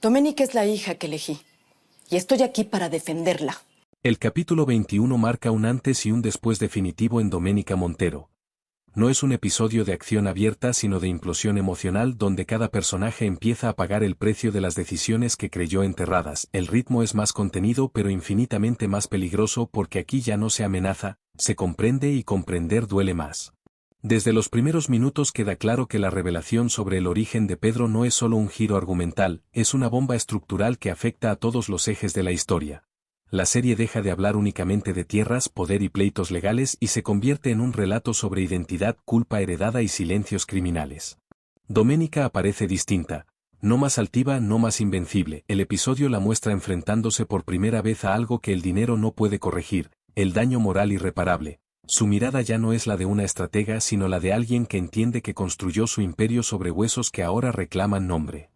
Doménica es la hija que elegí, y estoy aquí para defenderla. El capítulo 21 marca un antes y un después definitivo en Doménica Montero. No es un episodio de acción abierta sino de implosión emocional donde cada personaje empieza a pagar el precio de las decisiones que creyó enterradas. El ritmo es más contenido pero infinitamente más peligroso porque aquí ya no se amenaza, se comprende y comprender duele más. Desde los primeros minutos queda claro que la revelación sobre el origen de Pedro no es solo un giro argumental, es una bomba estructural que afecta a todos los ejes de la historia. La serie deja de hablar únicamente de tierras, poder y pleitos legales y se convierte en un relato sobre identidad, culpa heredada y silencios criminales. Doménica aparece distinta, no más altiva, no más invencible. El episodio la muestra enfrentándose por primera vez a algo que el dinero no puede corregir, el daño moral irreparable. Su mirada ya no es la de una estratega sino la de alguien que entiende que construyó su imperio sobre huesos que ahora reclaman nombre.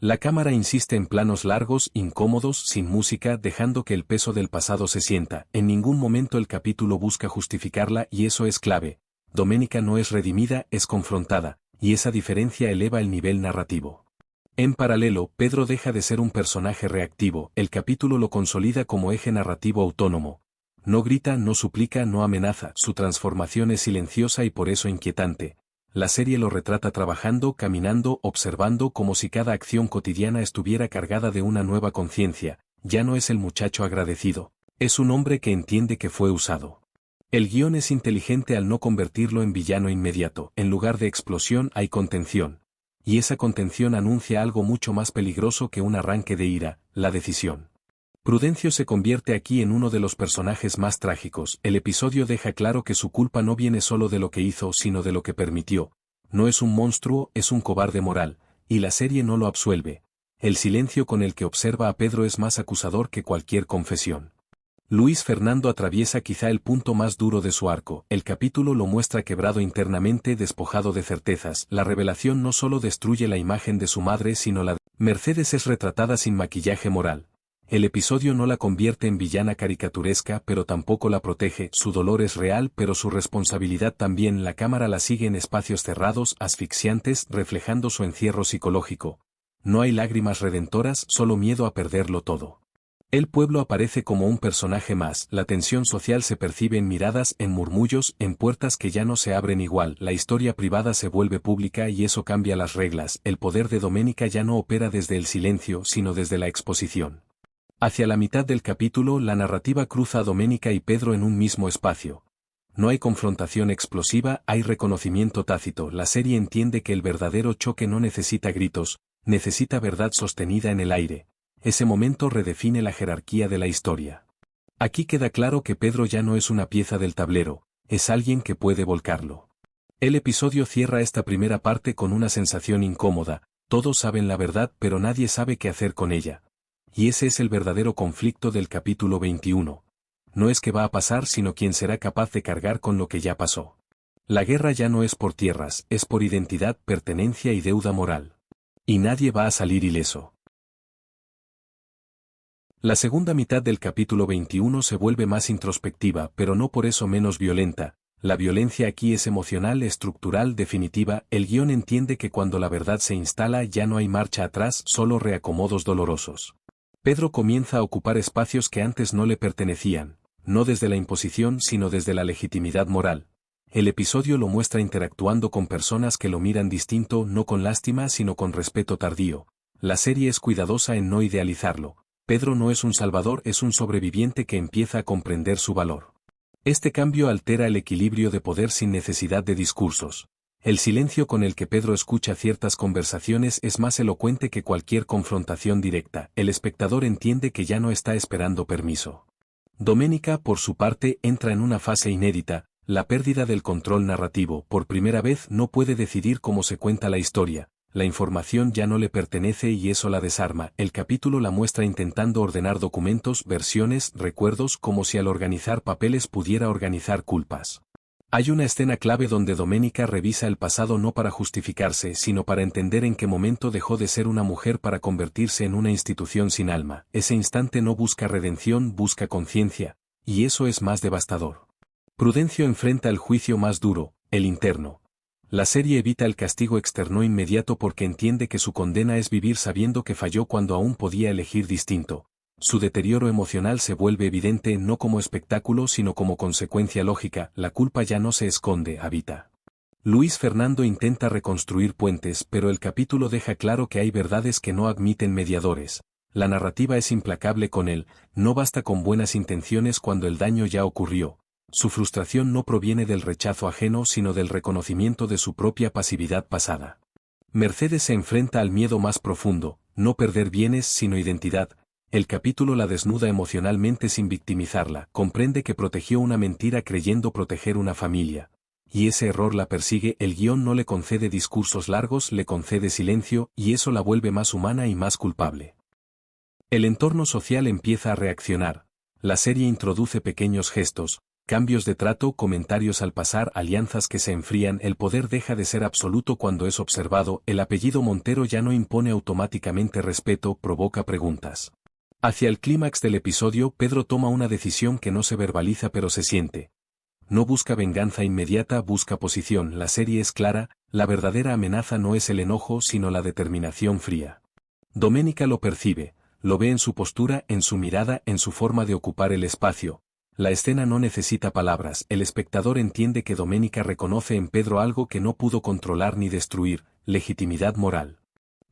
La cámara insiste en planos largos, incómodos, sin música, dejando que el peso del pasado se sienta. En ningún momento el capítulo busca justificarla y eso es clave. Doménica no es redimida, es confrontada, y esa diferencia eleva el nivel narrativo. En paralelo, Pedro deja de ser un personaje reactivo, el capítulo lo consolida como eje narrativo autónomo. No grita, no suplica, no amenaza, su transformación es silenciosa y por eso inquietante. La serie lo retrata trabajando, caminando, observando como si cada acción cotidiana estuviera cargada de una nueva conciencia. Ya no es el muchacho agradecido, es un hombre que entiende que fue usado. El guión es inteligente al no convertirlo en villano inmediato, en lugar de explosión hay contención. Y esa contención anuncia algo mucho más peligroso que un arranque de ira, la decisión. Prudencio se convierte aquí en uno de los personajes más trágicos. El episodio deja claro que su culpa no viene solo de lo que hizo sino de lo que permitió. No es un monstruo, es un cobarde moral, y la serie no lo absuelve. El silencio con el que observa a Pedro es más acusador que cualquier confesión. Luis Fernando atraviesa quizá el punto más duro de su arco. El capítulo lo muestra quebrado internamente, despojado de certezas. La revelación no solo destruye la imagen de su madre sino la de Mercedes es retratada sin maquillaje moral. El episodio no la convierte en villana caricaturesca pero tampoco la protege, su dolor es real pero su responsabilidad también. La cámara la sigue en espacios cerrados, asfixiantes, reflejando su encierro psicológico. No hay lágrimas redentoras, solo miedo a perderlo todo. El pueblo aparece como un personaje más, la tensión social se percibe en miradas, en murmullos, en puertas que ya no se abren igual, la historia privada se vuelve pública y eso cambia las reglas, el poder de Doménica ya no opera desde el silencio sino desde la exposición. Hacia la mitad del capítulo la narrativa cruza a Doménica y Pedro en un mismo espacio. No hay confrontación explosiva, hay reconocimiento tácito. La serie entiende que el verdadero choque no necesita gritos, necesita verdad sostenida en el aire. Ese momento redefine la jerarquía de la historia. Aquí queda claro que Pedro ya no es una pieza del tablero, es alguien que puede volcarlo. El episodio cierra esta primera parte con una sensación incómoda, todos saben la verdad pero nadie sabe qué hacer con ella. Y ese es el verdadero conflicto del capítulo 21. No es que va a pasar sino quién será capaz de cargar con lo que ya pasó. La guerra ya no es por tierras, es por identidad, pertenencia y deuda moral. Y nadie va a salir ileso. La segunda mitad del capítulo 21 se vuelve más introspectiva pero no por eso menos violenta. La violencia aquí es emocional, estructural, definitiva. El guión entiende que cuando la verdad se instala ya no hay marcha atrás, solo reacomodos dolorosos. Pedro comienza a ocupar espacios que antes no le pertenecían, no desde la imposición sino desde la legitimidad moral. El episodio lo muestra interactuando con personas que lo miran distinto, no con lástima sino con respeto tardío. La serie es cuidadosa en no idealizarlo. Pedro no es un salvador, es un sobreviviente que empieza a comprender su valor. Este cambio altera el equilibrio de poder sin necesidad de discursos. El silencio con el que Pedro escucha ciertas conversaciones es más elocuente que cualquier confrontación directa. El espectador entiende que ya no está esperando permiso. Doménica, por su parte, entra en una fase inédita, la pérdida del control narrativo. Por primera vez no puede decidir cómo se cuenta la historia. La información ya no le pertenece y eso la desarma. El capítulo la muestra intentando ordenar documentos, versiones, recuerdos, como si al organizar papeles pudiera organizar culpas. Hay una escena clave donde Doménica revisa el pasado no para justificarse sino para entender en qué momento dejó de ser una mujer para convertirse en una institución sin alma. Ese instante no busca redención, busca conciencia, y eso es más devastador. Prudencio enfrenta el juicio más duro, el interno. La serie evita el castigo externo inmediato porque entiende que su condena es vivir sabiendo que falló cuando aún podía elegir distinto. Su deterioro emocional se vuelve evidente no como espectáculo sino como consecuencia lógica, la culpa ya no se esconde, habita. Luis Fernando intenta reconstruir puentes, pero el capítulo deja claro que hay verdades que no admiten mediadores. La narrativa es implacable con él, no basta con buenas intenciones cuando el daño ya ocurrió. Su frustración no proviene del rechazo ajeno sino del reconocimiento de su propia pasividad pasada. Mercedes se enfrenta al miedo más profundo, no perder bienes sino identidad. El capítulo la desnuda emocionalmente sin victimizarla, comprende que protegió una mentira creyendo proteger una familia. Y ese error la persigue, el guión no le concede discursos largos, le concede silencio, y eso la vuelve más humana y más culpable. El entorno social empieza a reaccionar. La serie introduce pequeños gestos, cambios de trato, comentarios al pasar, alianzas que se enfrían, el poder deja de ser absoluto cuando es observado, el apellido Montero ya no impone automáticamente respeto, provoca preguntas. Hacia el clímax del episodio, Pedro toma una decisión que no se verbaliza pero se siente. No busca venganza inmediata, busca posición. La serie es clara, la verdadera amenaza no es el enojo sino la determinación fría. Doménica lo percibe, lo ve en su postura, en su mirada, en su forma de ocupar el espacio. La escena no necesita palabras, el espectador entiende que Doménica reconoce en Pedro algo que no pudo controlar ni destruir, legitimidad moral.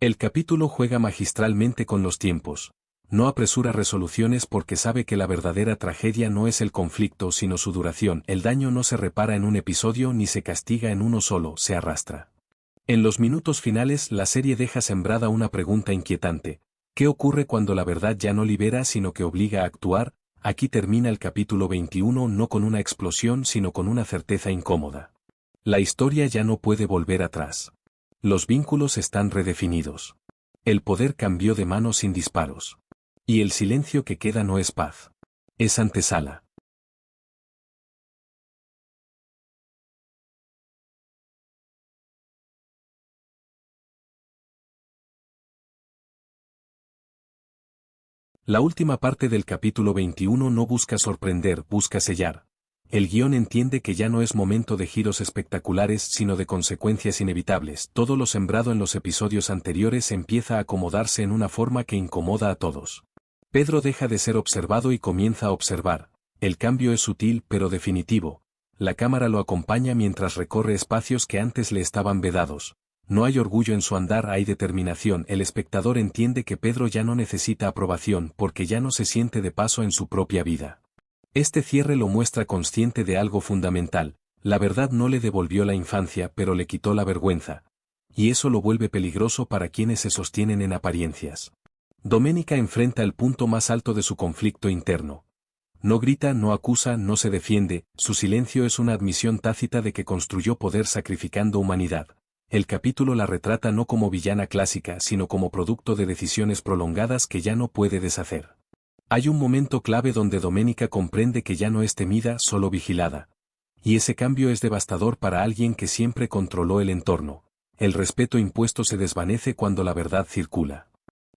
El capítulo juega magistralmente con los tiempos. No apresura resoluciones porque sabe que la verdadera tragedia no es el conflicto sino su duración, el daño no se repara en un episodio ni se castiga en uno solo, se arrastra. En los minutos finales la serie deja sembrada una pregunta inquietante. ¿Qué ocurre cuando la verdad ya no libera sino que obliga a actuar? Aquí termina el capítulo 21 no con una explosión sino con una certeza incómoda. La historia ya no puede volver atrás. Los vínculos están redefinidos. El poder cambió de mano sin disparos. Y el silencio que queda no es paz. Es antesala. La última parte del capítulo 21 no busca sorprender, busca sellar. El guión entiende que ya no es momento de giros espectaculares sino de consecuencias inevitables. Todo lo sembrado en los episodios anteriores empieza a acomodarse en una forma que incomoda a todos. Pedro deja de ser observado y comienza a observar. El cambio es sutil pero definitivo. La cámara lo acompaña mientras recorre espacios que antes le estaban vedados. No hay orgullo en su andar, hay determinación. El espectador entiende que Pedro ya no necesita aprobación porque ya no se siente de paso en su propia vida. Este cierre lo muestra consciente de algo fundamental. La verdad no le devolvió la infancia pero le quitó la vergüenza. Y eso lo vuelve peligroso para quienes se sostienen en apariencias. Doménica enfrenta el punto más alto de su conflicto interno. No grita, no acusa, no se defiende, su silencio es una admisión tácita de que construyó poder sacrificando humanidad. El capítulo la retrata no como villana clásica sino como producto de decisiones prolongadas que ya no puede deshacer. Hay un momento clave donde Doménica comprende que ya no es temida, solo vigilada. Y ese cambio es devastador para alguien que siempre controló el entorno. El respeto impuesto se desvanece cuando la verdad circula.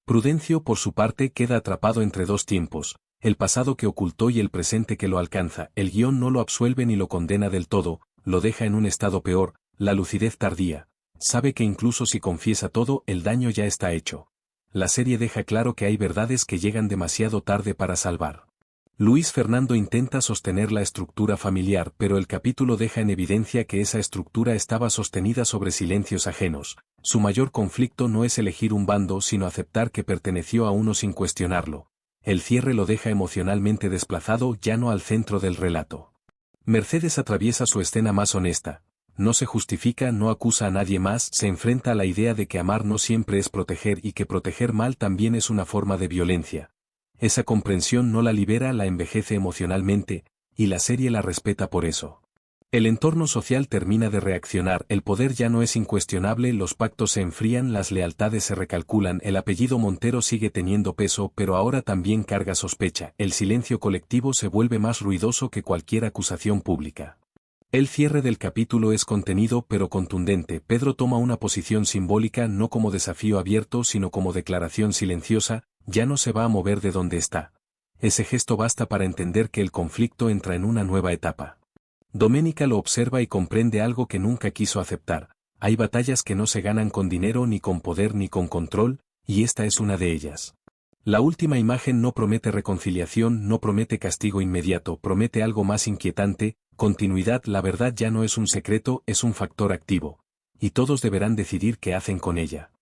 Prudencio por su parte queda atrapado entre dos tiempos, el pasado que ocultó y el presente que lo alcanza. El guión no lo absuelve ni lo condena del todo, lo deja en un estado peor, la lucidez tardía. Sabe que incluso si confiesa todo, el daño ya está hecho. La serie deja claro que hay verdades que llegan demasiado tarde para salvar. Luis Fernando intenta sostener la estructura familiar, pero el capítulo deja en evidencia que esa estructura estaba sostenida sobre silencios ajenos. Su mayor conflicto no es elegir un bando sino aceptar que perteneció a uno sin cuestionarlo. El cierre lo deja emocionalmente desplazado, ya no al centro del relato. Mercedes atraviesa su escena más honesta. No se justifica, no acusa a nadie más, se enfrenta a la idea de que amar no siempre es proteger y que proteger mal también es una forma de violencia. Esa comprensión no la libera, la envejece emocionalmente, y la serie la respeta por eso. El entorno social termina de reaccionar, el poder ya no es incuestionable, los pactos se enfrían, las lealtades se recalculan, el apellido Montero sigue teniendo peso pero ahora también carga sospecha, el silencio colectivo se vuelve más ruidoso que cualquier acusación pública. El cierre del capítulo es contenido pero contundente. Pedro toma una posición simbólica no como desafío abierto sino como declaración silenciosa, ya no se va a mover de donde está. Ese gesto basta para entender que el conflicto entra en una nueva etapa. Doménica lo observa y comprende algo que nunca quiso aceptar. Hay batallas que no se ganan con dinero ni con poder ni con control, y esta es una de ellas. La última imagen no promete reconciliación, no promete castigo inmediato, promete algo más inquietante, continuidad. La verdad ya no es un secreto, es un factor activo. Y todos deberán decidir qué hacen con ella.